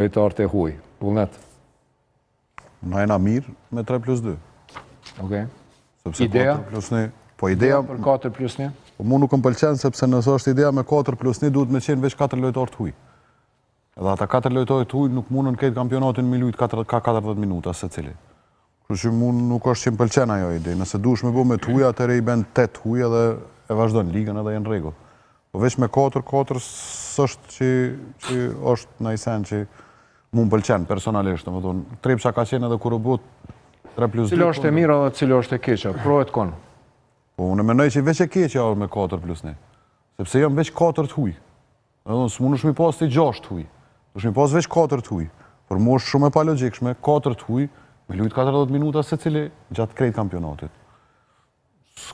lojtarët e huaj. Vullnet. Na jena mirë me 3+2. Okej. Sepse Ideja? 4+1. Po ideja... Për 4+1? Po mu nuk më pëlqen sepse nëse është ideja me 4+1 duhet me qenë veç 4 lojtarë të huaj. Edhe ata 4 lojtarë të huaj nuk mundën këtë kampionatin me lujt ka 40 minuta se cili. Kështu që mu nuk është që më pëlqen ajo ide. Nëse duhesh me bu me të huaj, atëre i ben 8 huaj edhe e vazhdojnë ligën edhe jenë rregull. Po veç me 4 s'është që është në sen që mu më pëlqen personalisht. Trepsha ka qenë edhe kur u bot 3+2. Cilo është e mira dhe cilo është e keqa? Pro e të konë? Po unë menoj që veç e keqja me 4+1. Sepse jam veç 4 të huaj. S'mu nësh mi pas të 6 të huaj. Nësh mi pas veç 4 të huaj. Por mu është shumë e pa logjikshme, 4 të huaj, me lujt 40 minuta se cili gjatë krejt kampionatit.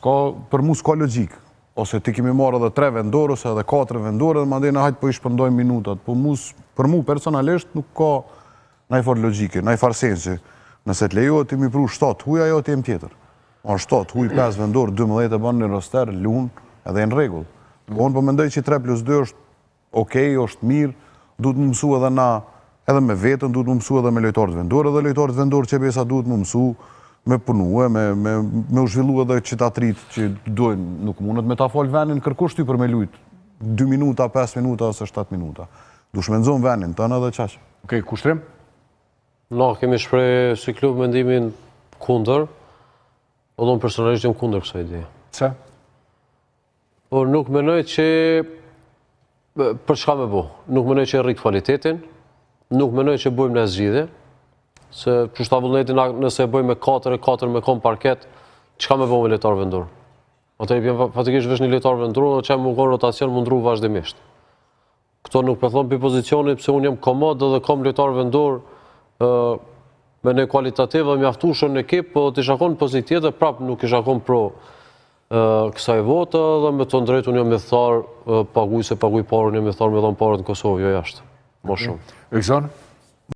Për mu s'ka logjik. Ose ti kemi marrë edhe 3 vendorë, ose edhe 4 vendorë, dhe mandej në hajtë po i shpëndojmë minutat. Për mu personalisht nuk ka najfar logjike, najfar sensi. Nëse të lejohet ti mi pru 7 huaj, ajo ti jem tjetër. 7 huaj, 5 vendorë, 12 e banë një roster, lunë, edhe në regull. Unë po mendoj që 3+2 është okej, është mirë, duhet më mësu edhe na, edhe me vetën, duhet më mësu edhe me lojtarët vendorë, edhe lojtarët vendorë që besa duhet më mësu, me punue, me u zhvillu edhe qytetrit që dojnë, nuk mundet me ta falë venin kërkush ty për me lujt, 2 minuta, 5 minuta, ose 7 minuta. Dush me nëzon venin, të në edhe qaq. Okej, kushtrim? Na, kemi shprej si klub mendimin kunder, o do në personalisht jem kunder kësa ide. Pse? Por nuk menoj që, për çka me bo, nuk menoj që rrit kvalitetin, nuk menoj që bojmë në zgjidhje, se që shta vullnetin nëse bojmë me 4 me kom parket, çka me bo me lojtar vendor? Ata i pjen fatikisht vesh një lojtar vendor, dhe që më konë rotacion mundru vazhdimisht. Këto nuk përthon për pozicionit, pëse unë jem komod dhe kom lojtar vendor, me në kualitativ dhe mjaftushën në ekip, po të isha konë pozitiv dhe prapë nuk isha konë pro kësaj vote dhe me të ndrejtë unë jam me tharë paguj se paguj parë, unë jam me tharë me dhonë parët në Kosovë, jo jashtë. Më shumë. Ekson?